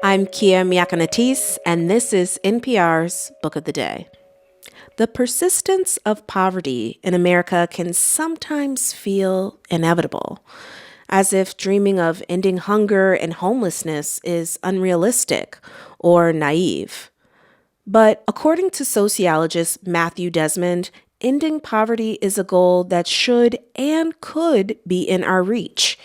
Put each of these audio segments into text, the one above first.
I'm Kia Miakanatis, and this is NPR's Book of the Day. The persistence of poverty in America can sometimes feel inevitable, as if dreaming of ending hunger and homelessness is unrealistic or naive. But according to sociologist Matthew Desmond, ending poverty is a goal that should and could be in our reach,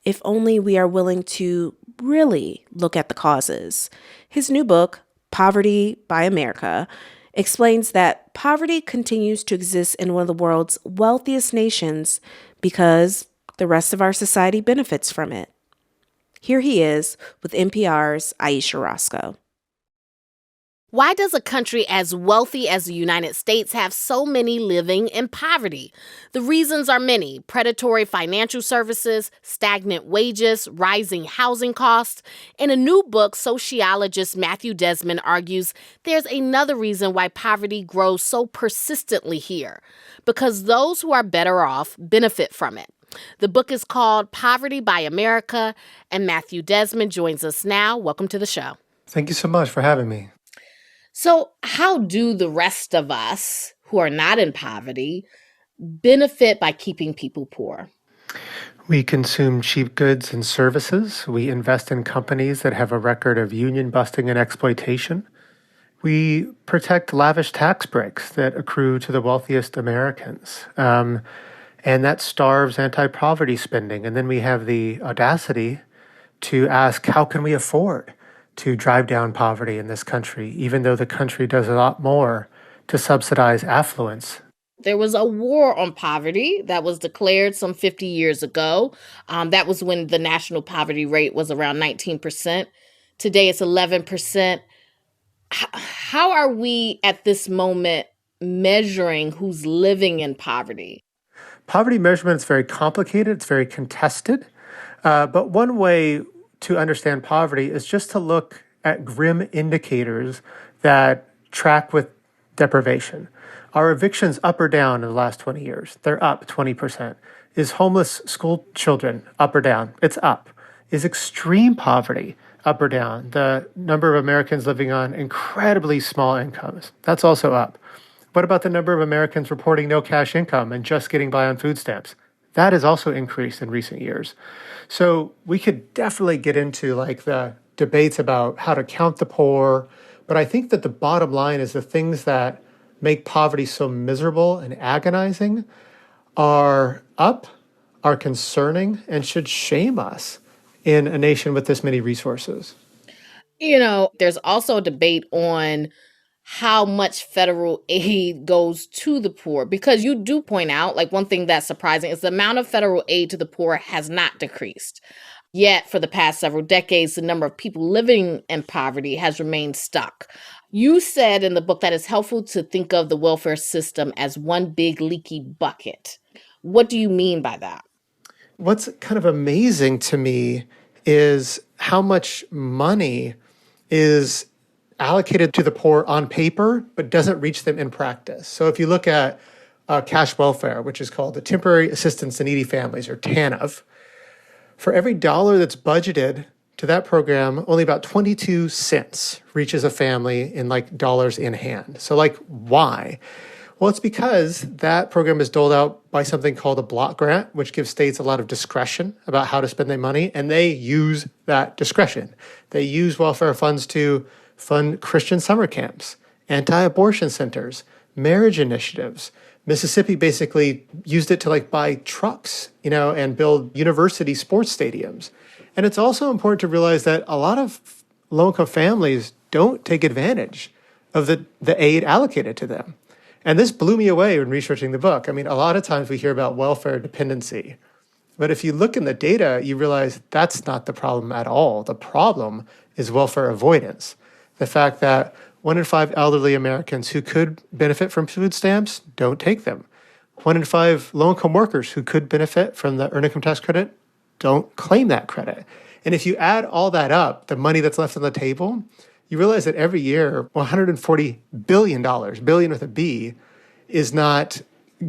if only we are willing to really look at the causes. His new book, Poverty by America, explains that poverty continues to exist in one of the world's wealthiest nations because the rest of our society benefits from it. Here he is with NPR's Ayesha Rascoe. Why does a country as wealthy as the United States have so many living in poverty? The reasons are many: predatory financial services, stagnant wages, rising housing costs. In a new book, sociologist Matthew Desmond argues there's another reason why poverty grows so persistently here: because those who are better off benefit from it. The book is called Poverty by America, and Matthew Desmond joins us now. Welcome to the show. Thank you so much for having me. So how do the rest of us who are not in poverty benefit by keeping people poor? We consume cheap goods and services. We invest in companies that have a record of union busting and exploitation. We protect lavish tax breaks that accrue to the wealthiest Americans. And that starves anti-poverty spending. And then we have the audacity to ask, how can we afford to drive down poverty in this country, even though the country does a lot more to subsidize affluence? There was a war on poverty that was declared some 50 years ago. That was when the national poverty rate was around 19%. Today it's 11%. How are we at this moment measuring who's living in poverty? Poverty measurement is very complicated. It's very contested. But one way to understand poverty is just to look at grim indicators that track with deprivation. Are evictions up or down in the last 20 years? They're up 20%. Is homeless school children up or down? It's up. Is extreme poverty up or down? The number of Americans living on incredibly small incomes, that's also up. What about the number of Americans reporting no cash income and just getting by on food stamps? That has also increased in recent years. So we could definitely get into the debates about how to count the poor, but I think that the bottom line is the things that make poverty so miserable and agonizing are up, are concerning, and should shame us in a nation with this many resources. There's also a debate on how much federal aid goes to the poor, because you do point out, one thing that's surprising is the amount of federal aid to the poor has not decreased. Yet, for the past several decades, the number of people living in poverty has remained stuck. You said in the book that it's helpful to think of the welfare system as one big leaky bucket. What do you mean by that? What's kind of amazing to me is how much money is allocated to the poor on paper, but doesn't reach them in practice. So if you look at cash welfare, which is called the Temporary Assistance to Needy Families, or TANF, for every dollar that's budgeted to that program, only about 22 cents reaches a family in dollars in hand. So why? Well, it's because that program is doled out by something called a block grant, which gives states a lot of discretion about how to spend their money, and they use that discretion. They use welfare funds to fund Christian summer camps, anti-abortion centers, marriage initiatives. Mississippi basically used it to buy trucks, and build university sports stadiums. And it's also important to realize that a lot of low-income families don't take advantage of the aid allocated to them. And this blew me away when researching the book. I mean, a lot of times we hear about welfare dependency. But if you look in the data, you realize that's not the problem at all. The problem is welfare avoidance. The fact that 1 in 5 elderly Americans who could benefit from food stamps don't take them. 1 in 5 low-income workers who could benefit from the earned income tax credit don't claim that credit. And if you add all that up, the money that's left on the table, you realize that every year, $140 billion, billion with a B, is not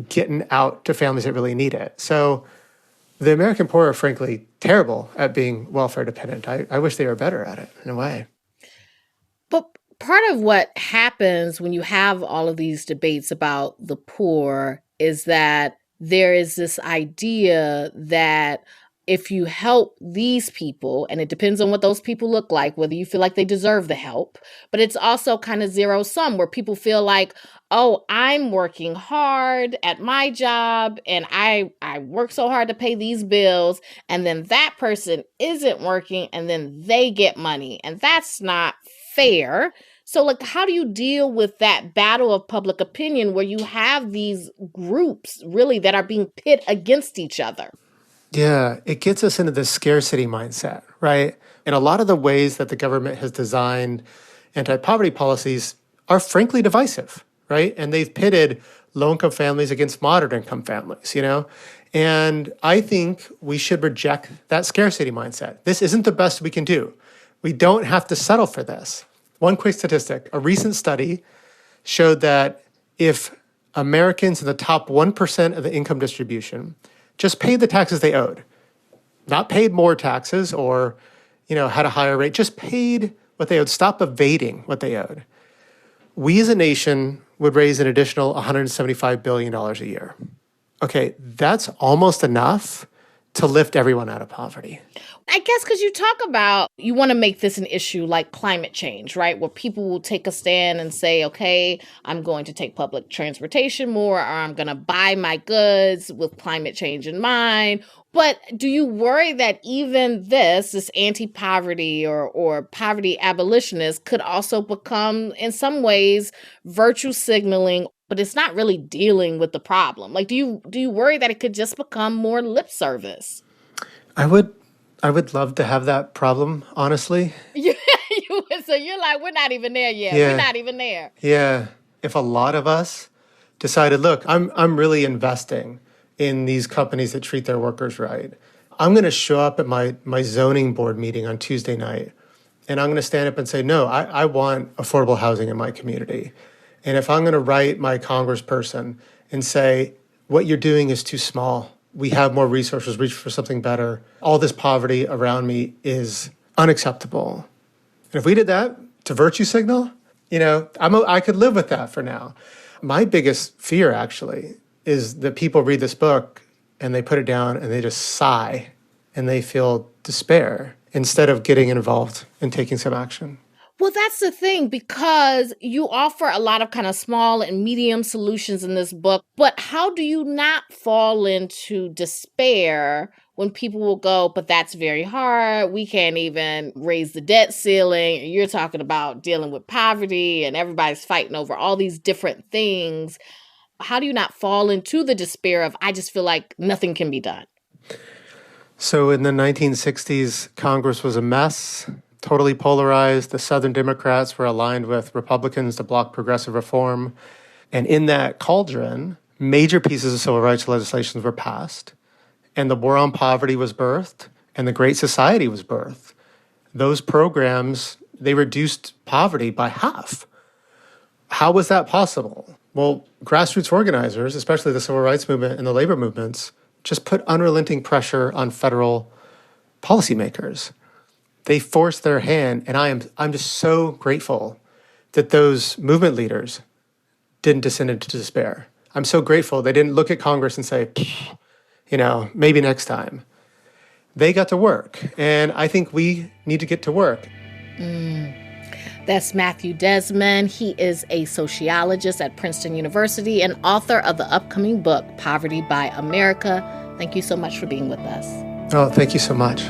getting out to families that really need it. So the American poor are frankly terrible at being welfare dependent. I wish they were better at it in a way. But part of what happens when you have all of these debates about the poor is that there is this idea that if you help these people, and it depends on what those people look like, whether you feel like they deserve the help, but it's also kind of zero sum where people feel like, oh, I'm working hard at my job and I work so hard to pay these bills, and then that person isn't working and then they get money, and that's not fair. So, like, how do you deal with that battle of public opinion where you have these groups really that are being pit against each other? Yeah, it gets us into this scarcity mindset, right? And a lot of the ways that the government has designed anti-poverty policies are frankly divisive, right? And they've pitted low-income families against moderate-income families, And I think we should reject that scarcity mindset. This isn't the best we can do. We don't have to settle for this. One quick statistic. A recent study showed that if Americans in the top 1% of the income distribution just paid the taxes they owed, not paid more taxes or, had a higher rate, just paid what they owed, stop evading what they owed, we as a nation would raise an additional $175 billion a year. Okay, that's almost enough to lift everyone out of poverty. I guess because you talk about, you want to make this an issue like climate change, right? Where people will take a stand and say, okay, I'm going to take public transportation more, or I'm going to buy my goods with climate change in mind. But do you worry that even this anti-poverty or poverty abolitionist could also become, in some ways, virtue signaling, but it's not really dealing with the problem? Like, do you worry that it could just become more lip service? I would love to have that problem, honestly. So you're like, we're not even there yet. Yeah. We're not even there. Yeah. If a lot of us decided, look, I'm really investing in these companies that treat their workers right. I'm going to show up at my zoning board meeting on Tuesday night, and I'm going to stand up and say, no, I want affordable housing in my community. And if I'm going to write my congressperson and say, what you're doing is too small, we have more resources, reach for something better, all this poverty around me is unacceptable. And if we did that to virtue signal, I could live with that for now. My biggest fear, actually, is that people read this book and they put it down and they just sigh and they feel despair instead of getting involved and taking some action. Well, that's the thing, because you offer a lot of kind of small and medium solutions in this book, but how do you not fall into despair when people will go, but that's very hard. We can't even raise the debt ceiling. You're talking about dealing with poverty and everybody's fighting over all these different things. How do you not fall into the despair of, I just feel like nothing can be done? So in the 1960s, Congress was a mess, totally polarized. The Southern Democrats were aligned with Republicans to block progressive reform. And in that cauldron, major pieces of civil rights legislation were passed. And the War on Poverty was birthed, and the Great Society was birthed. Those programs, they reduced poverty by half. How was that possible? Well, grassroots organizers, especially the civil rights movement and the labor movements, just put unrelenting pressure on federal policymakers. They forced their hand, and I'm just so grateful that those movement leaders didn't descend into despair. I'm so grateful they didn't look at Congress and say, maybe next time. They got to work, and I think we need to get to work. That's Matthew Desmond. He is a sociologist at Princeton University and author of the upcoming book, Poverty by America. Thank you so much for being with us. Oh, thank you so much.